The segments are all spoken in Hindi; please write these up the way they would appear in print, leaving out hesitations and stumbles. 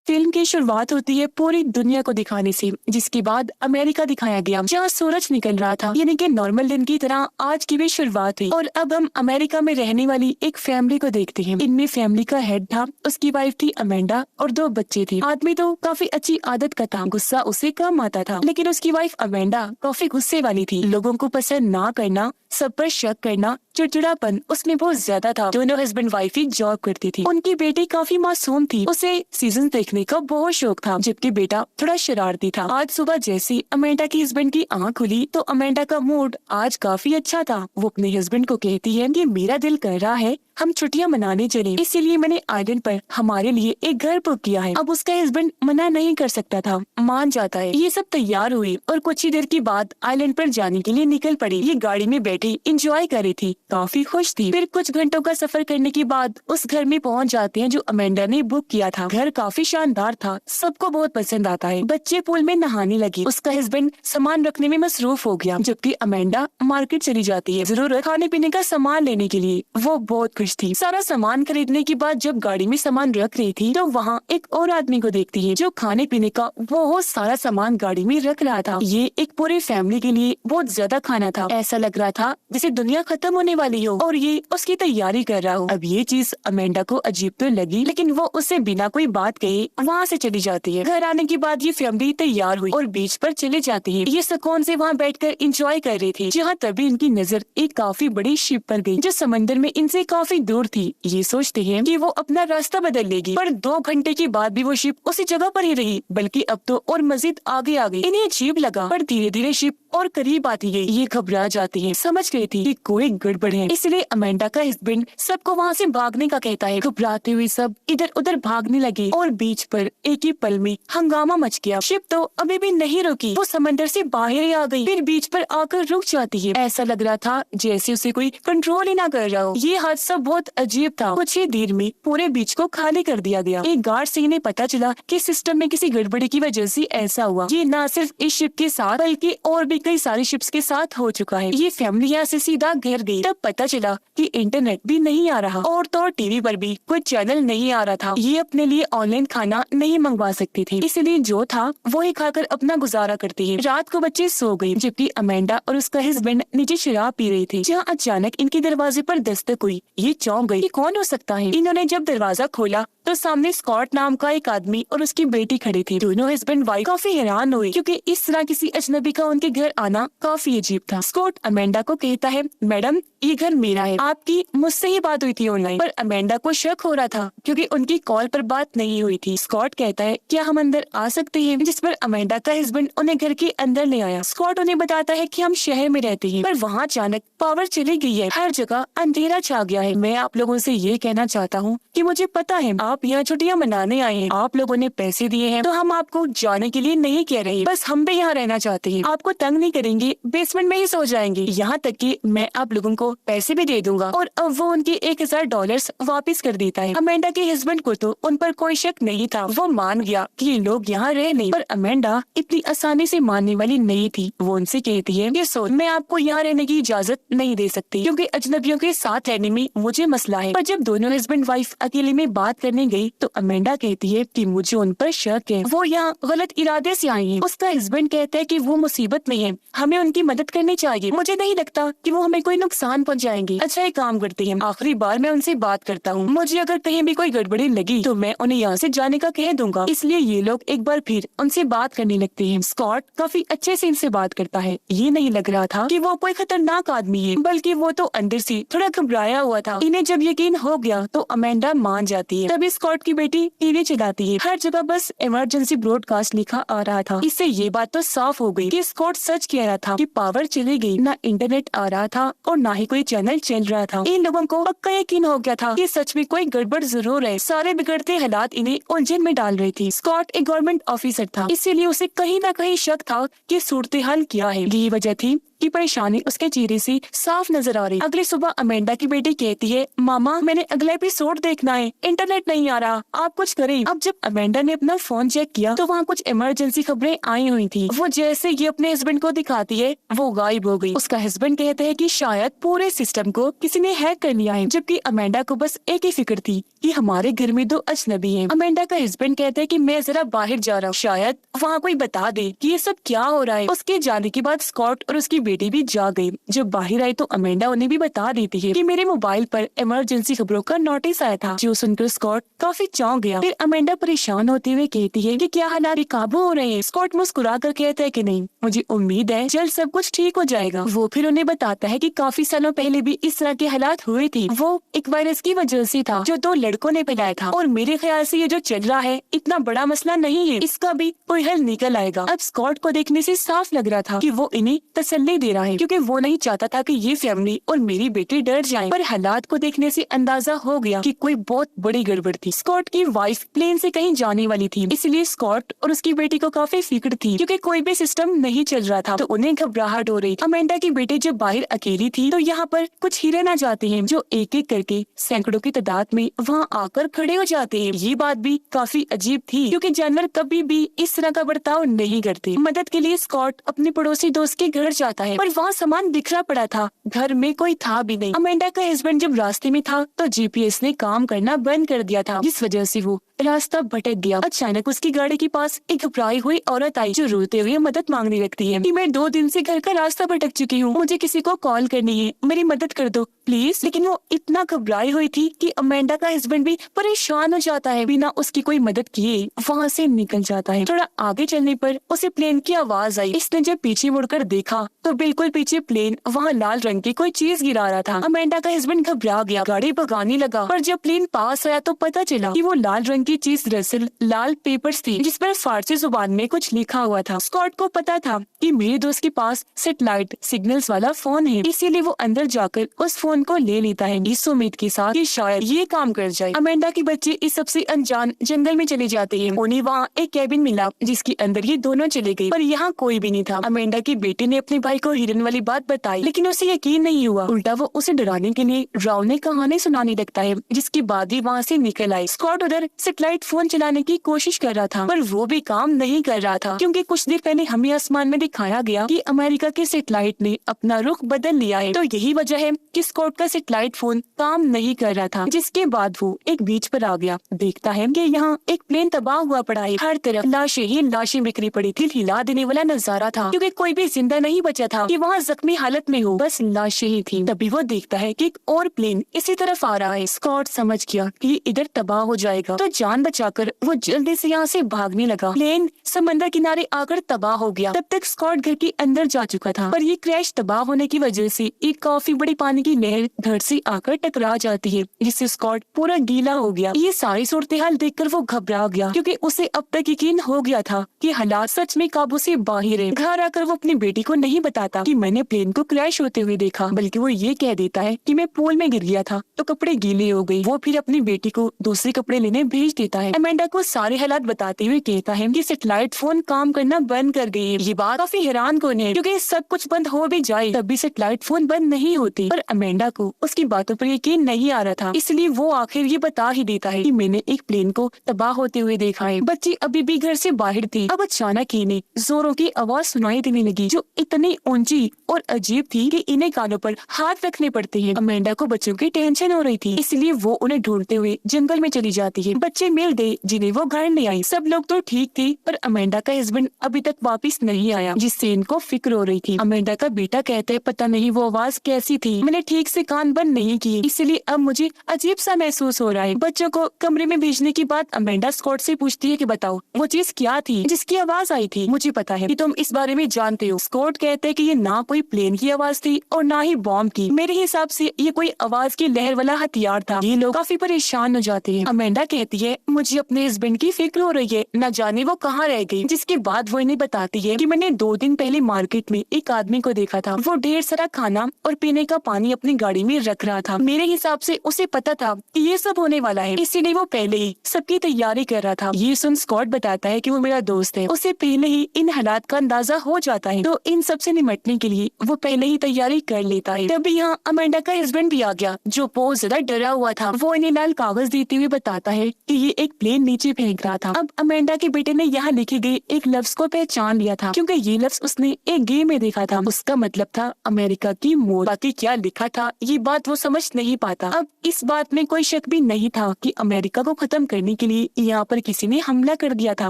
फिल्म की शुरुआत होती है पूरी दुनिया को दिखाने से, जिसके बाद अमेरिका दिखाया गया जहाँ सूरज निकल रहा था, यानी कि नॉर्मल दिन की तरह आज की भी शुरुआत हुई। और अब हम अमेरिका में रहने वाली एक फैमिली को देखते हैं। इनमें फैमिली का हेड था, उसकी वाइफ थी अमेंडा और 2 बच्चे थे। आदमी तो काफी अच्छी आदत का था, गुस्सा उसे कम आता था, लेकिन उसकी वाइफ अमेंडा काफी गुस्से वाली थी। लोगों को पसंद ना करना, सब पर शक करना, चिड़चिड़ापन उसमें बहुत ज्यादा था। दोनों हस्बैंड वाइफ ही जॉब करती थी। उनकी बेटी काफी मासूम थी, उसे सीजन देखने का बहुत शौक था, जबकि बेटा थोड़ा शरारती था। आज सुबह जैसे अमेंडा की हस्बैंड की आँख खुली तो अमेंडा का मूड आज काफी अच्छा था। वो अपने हस्बैंड को कहती है कि मेरा दिल कर रहा है हम छुट्टियां मनाने चले, इसीलिए मैंने आइलैंड पर हमारे लिए एक घर बुक किया है। अब उसका हस्बैंड मना नहीं कर सकता था, मान जाता है। ये सब तैयार हुई और कुछ ही देर के बाद आइलैंड पर जाने के लिए निकल पड़ी। ये गाड़ी में बैठी इंजॉय कर रही थी, काफी खुश थी। फिर कुछ घंटों का सफर करने के बाद उस घर में पहुंच जाते हैं जो अमेंडा ने बुक किया था। घर काफी शानदार था, सबको बहुत पसंद आता है। बच्चे पूल में नहाने लगे, उसका हस्बैंड सामान रखने में मसरूफ हो गया, जबकि अमेंडा मार्केट चली जाती है जरूरत खाने पीने का सामान लेने के लिए। वो बहुत खुश थी। सारा सामान खरीदने के बाद जब गाड़ी में सामान रख रही थी तो वहाँ एक और आदमी को देखती है जो खाने पीने का बहुत सारा सामान गाड़ी में रख रहा था। ये एक पूरी फैमिली के लिए बहुत ज्यादा खाना था। ऐसा लग रहा था जैसे दुनिया खत्म होने वाली हो और ये उसकी तैयारी कर रहा हो। अब ये चीज अमेंडा को अजीब तो लगी, लेकिन वो उससे बिना कोई बात कहे वहाँ से चली जाती है। घर आने के बाद ये फैमिली तैयार हुई और बीच पर चले जाती है। ये सुकून से वहाँ बैठकर एंजॉय कर रही थी, जहाँ तभी इनकी नजर एक काफी बड़ी शिप पर गई जो समंदर में इनसे काफी दूर थी। ये सोचते हैं कि वो अपना रास्ता बदल लेगी, पर 2 घंटे के बाद भी वो शिप उसी जगह पर ही रही, बल्कि अब तो और मजीद आगे आ गई। इन्हें अजीब लगा, पर धीरे धीरे शिप और करीब आती गई। ये घबरा जाती है, समझ गई थी कि कोई गड़बड़ है, इसलिए अमेंडा का हस्बैंड सबको वहाँ से भागने का कहता है। घबराते हुए सब इधर उधर भागने लगे और बीच पर एक ही पल में हंगामा मच गया। शिप तो अभी भी नहीं रुकी, वो समंदर से बाहर ही आ गई, फिर बीच पर आकर रुक जाती है। ऐसा लग रहा था जैसे उसे कोई कंट्रोल ही ना कर रहा हो। ये हादसा बहुत अजीब था। कुछ ही देर में पूरे बीच को खाली कर दिया गया। एक गार्ड से इन्हें पता चला कि सिस्टम में किसी गड़बड़ी की वजह से ऐसा हुआ। ये न सिर्फ इस शिप के साथ बल्कि और भी कई सारी शिप्स के साथ हो चुका है। ये फैमिली यहाँ से सीधा घर गई। तब पता चला कि इंटरनेट भी नहीं आ रहा और तो टीवी पर भी कोई चैनल नहीं आ रहा था। ये अपने लिए ऑनलाइन खाना नहीं मंगवा सकती थी, इसलिए जो था वो ही खाकर अपना गुजारा करती है। रात को बच्चे सो गए, जबकि अमेंडा और उसका हस्बैंड नीचे शराब पी रही थी, जहाँ अचानक इनके दरवाजे पर दस्तक हुई। ये चौंक गई कि कौन हो सकता है। इन्होंने जब दरवाजा खोला तो सामने स्कॉट नाम का एक आदमी और उसकी बेटी खड़ी थी। दोनों हस्बैंड वाइफ काफी हैरान हुए, क्योंकि इस तरह किसी अजनबी का उनके घर आना काफी अजीब था। स्कॉट अमेंडा को कहता है, मैडम ये घर मेरा है, आपकी मुझसे ही बात हुई थी ऑनलाइन। पर अमेंडा को शक हो रहा था क्योंकि उनकी कॉल पर बात नहीं हुई थी। स्कॉट कहता है, क्या हम अंदर आ सकते हैं? जिस पर अमेंडा का हस्बैंड उन्हें घर के अंदर ले आया। स्कॉट उन्हें बताता है कि हम शहर में रहते हैं, पर वहाँ अचानक पावर चली गई है, हर जगह अंधेरा छा गया है। मैं आप लोगों से ये कहना चाहता हूँ कि मुझे पता है आप यहाँ छुट्टियाँ मनाने आए हैं, आप लोगों ने पैसे दिए हैं, तो हम आपको जाने के लिए नहीं कह रहे, बस हम भी यहाँ रहना चाहते हैं। आपको तंग नहीं करेंगे, बेसमेंट में ही सो जाएंगे, यहाँ तक कि मैं आप लोगों को पैसे भी दे दूंगा। और अब वो उनके $1000 वापस कर देता है। अमेंडा के हस्बैंड को तो उन पर कोई शक नहीं था, वो मान गया कि ये लोग यहाँ रह नहीं। पर अमेंडा इतनी आसानी से मानने वाली नहीं थी। वो उनसे कहती है, ये सोच मैं आपको यहाँ रहने की इजाजत नहीं दे सकती, क्योंकि अजनबियों के साथ रहने में मुझे मसला है। पर जब दोनों हस्बैंड वाइफ अकेले में बात करने गई तो अमेंडा कहती है कि मुझे उन पर शक है, वो यहाँ गलत इरादे से आई हैं। उसका हस्बैंड कहता है कि वो मुसीबत में है, हमें उनकी मदद करनी चाहिए, मुझे नहीं लगता कि वो हमें कोई नुकसान पहुँचाएंगे। अच्छा एक काम करते हैं, आखिरी बार मैं उनसे बात करता हूँ, मुझे अगर कहीं भी कोई गड़बड़ी लगी तो मैं उन्हें यहाँ से जाने का कह दूंगा। इसलिए ये लोग एक बार फिर उनसे बात करने लगते हैं। स्कॉट काफी अच्छे से इनसे बात करता है। ये नहीं लग रहा था कि वो कोई खतरनाक आदमी है, बल्कि वो तो अंदर से थोड़ा घबराया हुआ था। इन्हें जब यकीन हो गया तो अमेंडा मान जाती है। तभी स्कॉट की बेटी टीवी चलाती है, हर जगह बस इमरजेंसी ब्रॉडकास्ट लिखा आ रहा था। इससे ये बात तो साफ हो गई कि स्कॉट सच कह रहा था कि पावर चली गई, ना इंटरनेट आ रहा था और ना ही कोई चैनल चल रहा था। इन लोगों को पक्का यकीन हो गया था कि सच में कोई गड़बड़ जरूर है। सारे बिगड़ते हालात इन्हें उलझन में डाल रही थी। स्कॉट एक गवर्नमेंट ऑफिसर था, इसीलिए उसे कहीं ना कहीं शक था कि सूरत हाल क्या है। यही वजह थी कि परेशानी उसके चेहरे से साफ नजर आ रही। अगली सुबह अमेंडा की बेटी कहती है, मामा मैंने अगला एपिसोड देखना है, इंटरनेट नहीं आ रहा, आप कुछ करें। अब जब अमेंडा ने अपना फोन चेक किया तो वहाँ कुछ इमरजेंसी खबरें आई हुई थी। वो जैसे ये अपने हस्बैंड को दिखाती है वो गायब हो गई। उसका हस्बैंड कहते हैं कि शायद पूरे सिस्टम को किसी ने हैक कर लिया है, जबकि अमेंडा को बस एक ही फिक्र थी कि हमारे घर में 2 अजनबी हैं। अमेंडा का हस्बैंड कहते हैं कि मैं जरा बाहर जा रहा हूँ, शायद वहाँ कोई बता दे कि ये सब क्या हो रहा है। उसके जाने के बाद स्कॉट और उसकी बेटी भी जा गए। जब बाहर आई तो अमेंडा उन्हें भी बता देती है कि मेरे मोबाइल पर इमरजेंसी खबरों का नोटिस आया था, जो सुनकर स्कॉट काफी चौंक गया। फिर अमेंडा परेशान होते हुए कहती है कि क्या हालात काबू हो रहे हैं। स्कॉट मुस्कुरा कर कहता है कि नहीं, मुझे उम्मीद है जल्द सब कुछ ठीक हो जाएगा। वो फिर उन्हें बताता है कि काफी सालों पहले भी इस तरह के हालात हुए थे, वो एक वायरस की वजह से था जो 2 लड़कों ने फैलाया था, और मेरे ख्याल से ये जो चल रहा है इतना बड़ा मसला नहीं है, इसका भी कोई हल निकल आएगा। अब स्कॉट को देखने से साफ लग रहा था कि वो इन्हें तसल्ली दे रहा है, क्योंकि वो नहीं चाहता था कि ये फैमिली और मेरी बेटी डर जाएं। पर हालात को देखने से अंदाजा हो गया कि कोई बहुत बड़ी गड़बड़ थी। स्कॉट की वाइफ प्लेन से कहीं जाने वाली थी, इसलिए स्कॉट और उसकी बेटी को काफी फिक्र थी, क्योंकि कोई भी सिस्टम नहीं चल रहा था, तो उन्हें घबराहट हो रही। अमेंडा की बेटी जब बाहर अकेली थी तो यहाँ पर कुछ हिरन आ जाते हैं, जो एक एक करके सैकड़ों की तादाद में वहाँ आकर खड़े हो जाते हैं। ये बात भी काफी अजीब थी, क्योंकि जानवर कभी भी इस तरह का बर्ताव नहीं करते। मदद के लिए स्कॉट अपने पड़ोसी दोस्त के घर जाता है, पर वहाँ सामान बिखरा पड़ा था, घर में कोई था भी नहीं। अमेंडा का हस्बैंड जब रास्ते में था तो जीपीएस ने काम करना बंद कर दिया था, जिस वजह से वो रास्ता भटक गया। अचानक उसकी गाड़ी के पास एक घबराई हुई औरत आई, जो रोते हुए मदद मांगने लगती है कि मैं 2 दिन से घर का रास्ता भटक चुकी हूँ, मुझे किसी को कॉल करनी है, मेरी मदद कर दो प्लीज। लेकिन वो इतना घबराई हुई थी कि अमेंडा का हस्बैंड भी परेशान हो जाता है, बिना उसकी कोई मदद किए वहाँ से निकल जाता है। थोड़ा आगे चलने पर उसे प्लेन की आवाज आई। इसने जब पीछे मुड़कर देखा तो बिल्कुल पीछे प्लेन वहाँ लाल रंग की कोई चीज गिरा रहा था। अमेंडा का हस्बैंड घबरा गया, गाड़ी भगाने लगा, पर जब प्लेन पास आया तो पता चला कि वो लाल रंग की चीज दरअसल लाल पेपर्स थी, जिस पर फारसी जुबान में कुछ लिखा हुआ था। स्कॉट को पता था कि मेरे दोस्त के पास सैटेलाइट सिग्नल्स वाला फोन है, इसीलिए वो अंदर जाकर उस फोन को ले लेता है, इस उम्मीद के साथ कि शायद ये काम कर जाए। अमेंडा के बच्चे इस सबसे अनजान जंगल में चले जाते हैं। उन्हें वहाँ एक कैबिन मिला, जिसके अंदर ये दोनों चले गए, पर यहाँ कोई भी नहीं था। अमेंडा की बेटी ने अपने भाई को हिरन वाली बात बताई, लेकिन उसे यकीन नहीं हुआ। उल्टा वो उसे डराने के लिए डरावनी कहानी सुनाने लगता है, जिसके बाद ही वहाँ से निकल आए। स्कॉट उधर सैटेलाइट फोन चलाने की कोशिश कर रहा था, पर वो भी काम नहीं कर रहा था, क्योंकि कुछ देर पहले हमें आसमान में दिखाया गया कि अमेरिका के सैटेलाइट ने अपना रुख बदल लिया है। तो यही वजह है कि स्कॉट का सैटेलाइट फोन काम नहीं कर रहा था। जिसके बाद वो एक बीच पर आ गया, देखता है कि यहाँ एक प्लेन तबाह हुआ पड़ा है, हर तरफ लाशें ही लाशें बिखरी पड़ी थी। हिला देने वाला नजारा था, क्योंकि कोई भी जिंदा नहीं बचा था कि वहाँ जख्मी हालत में हो, बस लाशें ही थी। तभी वो देखता है कि एक और प्लेन इसी तरफ आ रहा है। स्कॉट समझ गया कि इधर तबाह हो जाएगा, तो जान बचाकर वो जल्दी से यहाँ से भागने लगा। प्लेन समंदर किनारे आकर तबाह हो गया। तब तक स्कॉट घर के अंदर जा चुका था, पर ये क्रैश तबाह होने की वजह से एक काफी बड़ी पानी की लहर घर से आकर टकरा जाती है, जिससे स्कॉट पूरा गीला हो गया। ये सारी सूरत हाल देखकर वो घबरा गया, क्योंकि उसे अब तक यकीन हो गया था कि हालात सच में काबू से बाहर है। घर आकर वो अपनी बेटी को नहीं बताता कि मैंने प्लेन को क्रैश होते हुए देखा, बल्कि वो ये कह देता है कि मैं पूल में गिर गया था तो कपड़े गीले हो गए। वो फिर अपनी बेटी को दूसरे कपड़े लेने भेज देता है। अमेंडा को सारे हालात बताते हुए कहता है कि सैटेलाइट फोन काम करना बंद कर गई है। ये बात काफी हैरान कौन है, क्योंकि सब कुछ बंद हो भी जाए तब भी सैटेलाइट फोन बंद नहीं होती। पर अमेंडा को उसकी बातों पर यकीन नहीं आ रहा था, इसलिए वो आखिर ये बता ही देता है कि मैंने एक प्लेन को तबाह होते हुए देखा है। बच्ची अभी भी घर से बाहर थी। अब अचानक इन्हें जोरों की आवाज सुनाई देने लगी, जो इतनी ऊंची और अजीब थी कि इन्हें कानों पर हाथ रखने पड़ते हैं। अमेंडा को बच्चों की टेंशन हो रही थी, इसलिए वो उन्हें ढूंढते हुए जंगल में चली जाती है। बच्चे मिल गए जिन्हें वो घर ले आई। सब लोग तो ठीक थे, पर अमेंडा का हस्बैंड अभी तक वापस नहीं आया, जिससे इनको फिक्र हो रही थी। अमेंडा का बेटा कहता है, पता नहीं वो आवाज कैसी थी, मैंने ठीक से कान बंद नहीं किए, इसलिए अब मुझे अजीब सा महसूस हो रहा है। बच्चों को कमरे में भेजने के बाद अमेंडा स्कॉट से पूछती है कि बताओ वो चीज क्या थी जिसकी आवाज आई थी। मुझे पता है कि तुम इस बारे में जानते हो। स्कॉट कहते हैं कि ये ना कोई प्लेन की आवाज थी और ना ही बॉम्ब की। मेरे हिसाब से ये कोई आवाज की लहर वाला हथियार था। ये लोग काफी परेशान हो जाते हैं। अमेंडा कहती है, मुझे अपने हस्बैंड की फिक्र हो रही है, न जाने वो कहाँ रह गई। जिसके बाद वो इन्हें बताती है कि मैंने 2 दिन पहले मार्केट में एक आदमी को देखा था। वो ढेर सारा खाना और पीने का पानी अपनी गाड़ी में रख रहा था। मेरे हिसाब से उसे पता था कि ये सब होने वाला है, इसीलिए वो पहले ही सबकी तैयारी कर रहा था। ये सुन स्कॉट बताता है कि वो मेरा दोस्त है, उसे पहले ही इन हालात का अंदाजा हो जाता है, तो इन सब से निपटने के लिए की वो पहले ही तैयारी कर लेता है। तभी यहाँ अमेंडा का हस्बैंड भी आ गया, जो बहुत ज्यादा डरा हुआ था। वो इन्हें लाल कागज देते हुए बताता है कि ये एक प्लेन नीचे फेंक रहा था। अब अमेंडा के बेटे ने यहाँ लिखे गए एक लफ्ज को पहचान लिया था, क्योंकि ये लफ्ज उसने एक गेम में देखा था। उसका मतलब था अमेरिका की मौत। बाकी क्या लिखा था ये बात वो समझ नहीं पाता। अब इस बात में कोई शक भी नहीं था कि अमेरिका को खत्म करने के लिए यहाँ पर किसी ने हमला कर दिया था।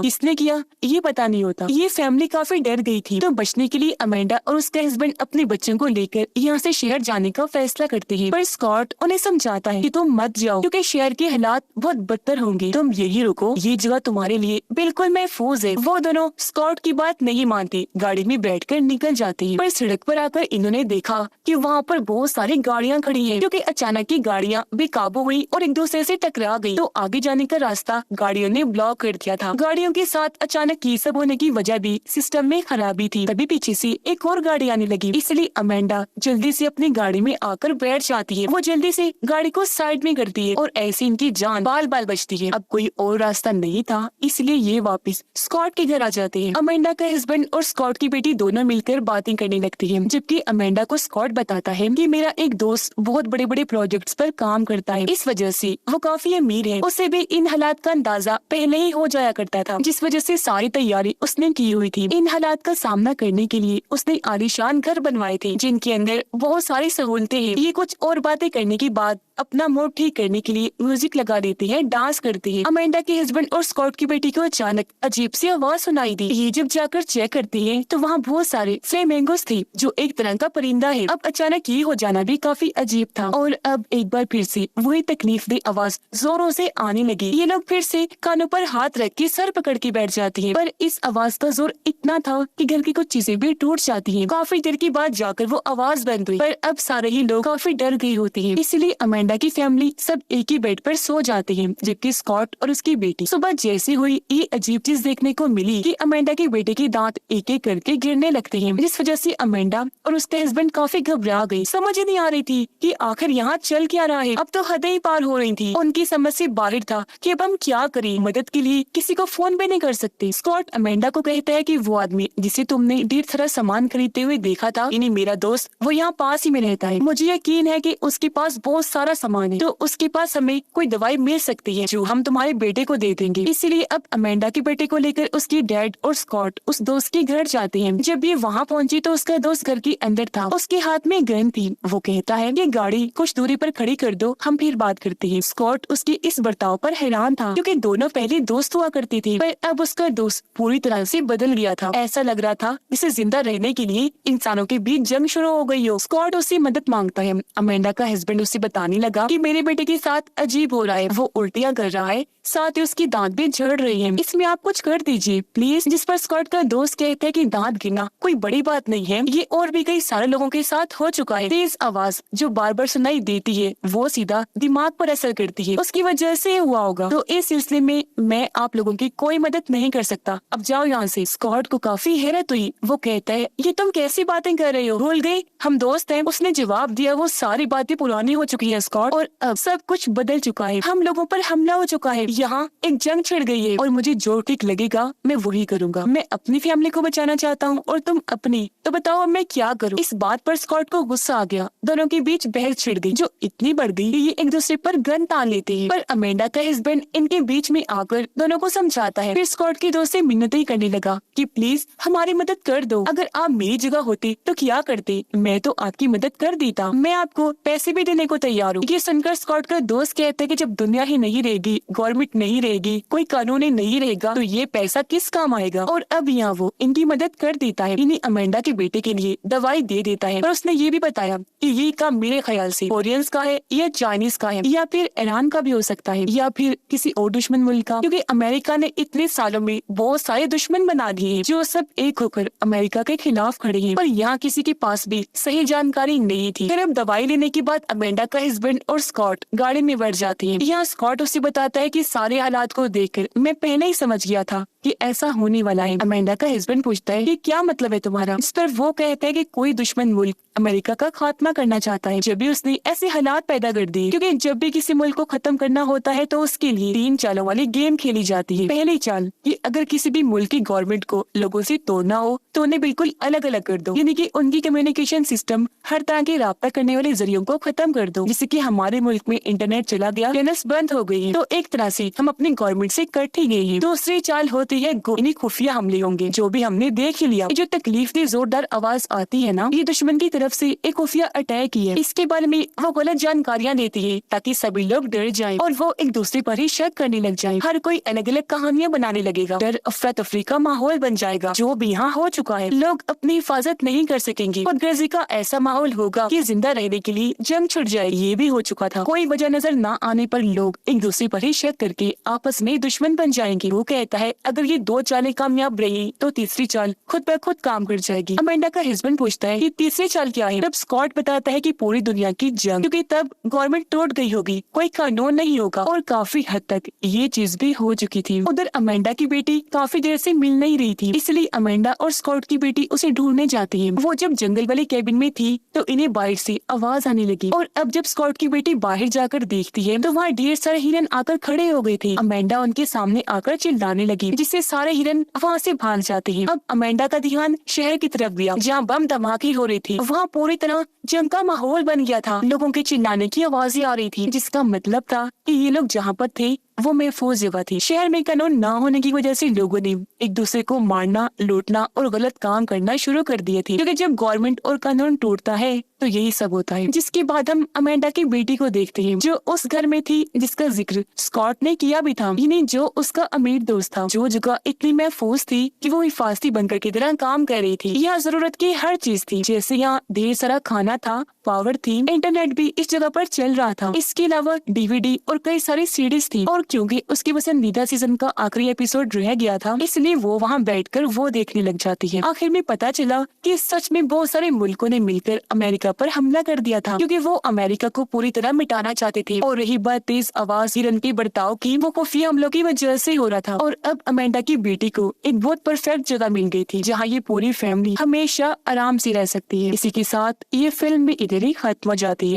किसने किया ये पता नहीं होता। ये फैमिली काफी डर गई थी, तो बचने के लिए अमेंडा और उसका हस्बैंड अपने बच्चों को लेकर यहाँ से शहर जाने का फैसला करते हैं। पर स्कॉट उन्हें समझाता है कि तुम मत जाओ, क्योंकि शहर के हालात बहुत बदतर होंगे। तुम यही रुको, ये जगह तुम्हारे लिए बिल्कुल महफूज है। वो दोनों स्कॉट की बात नहीं मानते, गाड़ी में बैठकर निकल जाते हैं। पर सड़क पर आकर इन्होंने देखा कि वहाँ पर बहुत सारी गाड़ियाँ खड़ी हैं, क्योंकि अचानक ही गाड़ियाँ बेकाबू हुई और एक दूसरे से टकरा गई। तो आगे जाने का रास्ता गाड़ियों ने ब्लॉक कर दिया था। गाड़ियों के साथ अचानक ये सब होने की वजह भी सिस्टम में खराबी थी। तभी पीछे से एक और गाड़ी आने लगी, इसलिए अमेंडा जल्दी से अपनी गाड़ी में आकर बैठ जाती है। वो जल्दी से गाड़ी को साइड में करती है और ऐसे इनकी जान बाल बाल बचती है। अब कोई और रास्ता नहीं था, इसलिए ये वापस स्कॉट के घर आ जाते हैं। अमेंडा का हस्बैंड और स्कॉट की बेटी दोनों मिलकर बातें करने लगती है, जबकि अमेंडा को स्कॉट बताता है कि मेरा एक दोस्त बहुत बड़े बड़े प्रोजेक्ट्स पर काम करता है, इस वजह से वो काफी अमीर है। उसे भी इन हालात का अंदाजा पहले ही हो जाया करता था, जिस वजह से सारी तैयारी उसने की हुई थी। इन हालात का सामना करने के लिए उसने आलीशान घर बनवाए थे, जिनके अंदर बहुत सारी सहूलतें हैं। ये कुछ और बातें करने के बाद अपना मूड ठीक करने के लिए म्यूजिक लगा देती है, डांस करती है। अमेंडा के हस्बैंड और स्कॉट की बेटी को अचानक अजीब सी आवाज सुनाई दी। ये जब जाकर चेक करती है तो वहाँ बहुत सारे फ्लेमिंगोस थे, जो एक तरह का परिंदा है। अब अचानक ये हो जाना भी काफी अजीब था, और अब एक बार फिर से वही तकलीफदेह आवाज जोरों से आने लगी। ये लोग फिर से कानों पर हाथ रख के सर पकड़ के बैठ जाती है, पर इस आवाज का जोर इतना था कि घर की कुछ चीजें भी टूट जाती है। काफी देर के बाद जाकर वो आवाज बंद हुई, पर अब सारे ही लोग काफी डर गए होते हैं, इसलिए अमेंडा की फैमिली सब एक ही बेड पर सो जाते हैं, जबकि स्कॉट और उसकी बेटी सुबह जैसे हुई ये अजीब चीज देखने को मिली कि अमेंडा के बेटे के दांत एक एक करके गिरने लगते हैं, जिस वजह से अमेंडा और उसके हस्बैंड काफी घबरा गई। समझ ही नहीं आ रही थी कि आखिर यहाँ चल क्या रहा है। अब तो हदें ही पार हो रही थी। उनकी समझ से बाहर था कि अब हम क्या करें। मदद के लिए किसी को फोन भी नहीं कर सकते। स्कॉट अमेंडा को कहता है कि वो आदमी जिसे तुमने ढेर सारा सामान खरीदते हुए देखा था, यानी मेरा दोस्त, वो यहाँ पास ही में रहता है। मुझे यकीन है कि उसके पास बहुत सारा सामान है, तो उसके पास हमें कोई दवाई मिल सकती है जो हम तुम्हारे बेटे को दे देंगे। इसलिए अब अमेंडा के बेटे को लेकर उसकी डैड और स्कॉट उस दोस्त के घर जाते हैं। जब ये वहाँ पहुंची तो उसका दोस्त घर के अंदर था, उसके हाथ में गन थी। वो कहता है कि गाड़ी कुछ दूरी पर खड़ी कर दो, हम फिर बात करते हैं। स्कॉट उसके इस बर्ताव पर हैरान था, क्योंकि दोनों पहले दोस्त हुआ करते थे, पर अब उसका दोस्त पूरी तरह से बदल गया था। ऐसा लग रहा था जैसे जिंदा रहने के लिए इंसानों के बीच जंग शुरू हो गई हो। स्कॉट उससे मदद मांगता है। अमेंडा का हस्बैंड उससे बताने लगा कि मेरे बेटे के साथ अजीब हो रहा है, वो उल्टियाँ कर रहा है, साथ ही उसकी दांत भी झड़ रही है, इसमें आप कुछ कर दीजिए प्लीज। जिस पर स्कॉट का दोस्त कहता है कि दांत गिरना कोई बड़ी बात नहीं है, ये और भी कई सारे लोगों के साथ हो चुका है। तेज आवाज जो बार बार सुनाई देती है वो सीधा दिमाग पर असर करती है, उसकी वजह से हुआ होगा। तो इस सिलसिले में मैं आप लोगों की कोई मदद नहीं कर सकता, अब जाओ यहाँ से। स्कॉट को काफी हैरत हुई। वो कहता है ये तुम कैसी बातें कर रहे हो, भूल गए हम दोस्त हैं। उसने जवाब दिया वो सारी बातें पुरानी हो चुकी है स्कॉट, और अब सब कुछ बदल चुका है। हम लोगों पर हमला हो चुका है, यहाँ एक जंग छिड़ गई है, और मुझे जो ठीक लगेगा मैं वही करूँगा। मैं अपनी फैमिली को बचाना चाहता हूँ और तुम अपनी, तो बताओ मैं क्या करूँ। इस बात पर स्कॉट को गुस्सा आ गया। दोनों के बीच बहस छिड़ गई, जो इतनी बढ़ गई कि ये एक दूसरे पर गन तान लेते हैं। पर अमेंडा का हस्बैंड इनके बीच में आकर दोनों को समझाता है। फिर स्कॉट के दोस्त से मिन्नतें करने लगा कि प्लीज हमारी मदद कर दो, अगर आप मेरी जगह होते तो क्या करते, मैं तो आपकी मदद कर देता, मैं आपको पैसे भी देने को तैयार हूँ। ये सुनकर स्कॉट का दोस्त कहता है कि जब दुनिया ही नहीं रहेगी, गवर्नमेंट नहीं रहेगी, कोई कानून ही नहीं रहेगा, तो ये पैसा किस काम आएगा। और अब यहाँ वो इनकी मदद कर देता है, इन्हें अमेंडा के बेटे के लिए दवाई दे देता है। पर उसने ये भी बताया कि ये काम मेरे ख्याल से कोरियंस का है या चाइनीज का है, या फिर ईरान का भी हो सकता है, या फिर किसी और दुश्मन मुल्क का, क्योंकि अमेरिका ने इतने सालों में बहुत सारे दुश्मन बना दिए हैं, जो सब एक होकर अमेरिका के खिलाफ खड़े हैं। पर यहाँ किसी के पास भी सही जानकारी नहीं थी। फिर अब दवाई लेने के बाद अमेंडा का हस्बैंड और स्कॉट गाड़ी में बैठ जाते हैं। यहाँ स्कॉट उसे बताता है कि सारे हालात को देखकर मैं पहले ही समझ गया था कि ऐसा होने वाला है। अमेंडा का हस्बैंड पूछता है कि क्या मतलब है तुम्हारा। इस पर वो कहता है कि कोई दुश्मन मुल्क अमेरिका का खात्मा करना चाहता है। जब भी उसने ऐसे हालात पैदा कर दिए, क्योंकि जब भी किसी मुल्क को खत्म करना होता है तो उसके लिए 3 चालों वाली गेम खेली जाती है। पहली चाल कि अगर किसी भी मुल्क की गवर्नमेंट को लोगों से तोड़ना हो तो उन्हें बिल्कुल अलग अलग कर दो, यानी कि उनकी कम्युनिकेशन सिस्टम, हर तरह के राब्ता करने वाले जरियों को खत्म कर दो। जैसे कि हमारे मुल्क में इंटरनेट चला गया, चैनल्स बंद हो गई है, तो एक तरह से हम अपनी गवर्नमेंट से कट ही गए हैं। दूसरी चाल होती है यानी खुफिया हमले होंगे, जो भी हमने देख ही लिया। जो तकलीफ दी जोरदार आवाज आती है ना, ये दुश्मन की तरफ से एक खुफिया अटैक ही है। इसके बारे में वो गलत जानकारियाँ देती है ताकि सभी लोग डर जाएं और वो एक दूसरे पर ही शक करने लग जाएं। हर कोई अलग अलग कहानियां बनाने लगेगा, डर अफरा तफरी का माहौल बन जाएगा। जो भी यहाँ हो चुका है, लोग अपनी हिफाजत नहीं कर सकेंगे। खुदगर्जी का ऐसा माहौल होगा कि जिंदा रहने के लिए जंग छुड़ जाएगी। ये भी हो चुका था। कोई वजह नजर न आने पर लोग एक दूसरे पर ही शक करके आपस में दुश्मन बन जाएंगे। वो कहता है अगर ये 2 चालें कामयाब रही तो तीसरी चाल खुद ब खुद काम कर जाएगी। अमेंडा का हस्बैंड पूछता है कि तीसरी चाल क्या है। तब स्कॉट बताता है कि पूरी दुनिया की जंग, क्योंकि तब गवर्नमेंट टूट गई होगी, कोई कानून नहीं होगा। और काफी हद तक ये चीज भी हो चुकी थी। उधर अमेंडा की बेटी काफी देर से मिल नहीं रही थी, इसलिए अमेंडा और स्कॉट की बेटी उसे ढूंढने जाती है। वो जब जंगल वाले कैबिन में थी तो इन्हें बाहर से आवाज आने लगी, और अब जब स्कॉट की बेटी बाहर जाकर देखती है तो वहाँ ढेर सारे हिरन आकर खड़े हो गए थे। अमेंडा उनके सामने आकर चिल्लाने लगी, जिससे सारे हिरन वहाँ से भाग जाते हैं। अब अमेंडा का ध्यान शहर की तरफ गया, जहाँ बम धमाके हो रही थी। वहाँ पूरी तरह जंग का माहौल बन गया था। लोगों के चिल्लाने की आवाजें आ रही थी, जिसका मतलब था कि ये लोग जहाँ पर थे वो महफूज जगह थी। शहर में कानून न होने की वजह से लोगों ने एक दूसरे को मारना, लूटना और गलत काम करना शुरू कर दिए थे, क्योंकि जब गवर्नमेंट और कानून टूटता है तो यही सब होता है। जिसके बाद हम अमेंडा की बेटी को देखते हैं, जो उस घर में थी जिसका जिक्र स्कॉट ने किया भी था, यानी जो उसका अमीर दोस्त था। जो जगह इतनी महफूज थी कि वो हिफाजती बंकर की तरह काम कर रही थी। यहाँ जरूरत की हर चीज थी, जैसे यहाँ ढेर सारा खाना था, पावर थी, इंटरनेट भी इस जगह पर चल रहा था। इसके अलावा डीवीडी और कई सारी सीडीज थी। और क्योंकि उसकी पसंदीदा सीजन का आखिरी एपिसोड रह गया था, इसलिए वो वहाँ बैठकर वो देखने लग जाती है। आखिर में पता चला कि सच में बहुत सारे मुल्कों ने मिलकर अमेरिका पर हमला कर दिया था, क्योंकि वो अमेरिका को पूरी तरह मिटाना चाहते थे। और रही बात तेज आवाज हिरन के बर्ताव की, वो खुफिया हमलों की वजह से हो रहा था। और अब अमेंडा की बेटी को एक बहुत परफेक्ट जगह मिल गई थी, जहाँ ये पूरी फैमिली हमेशा आराम से रह सकती है। इसी के साथ ये फिल्म भी इधर ही खत्म हो जाती है।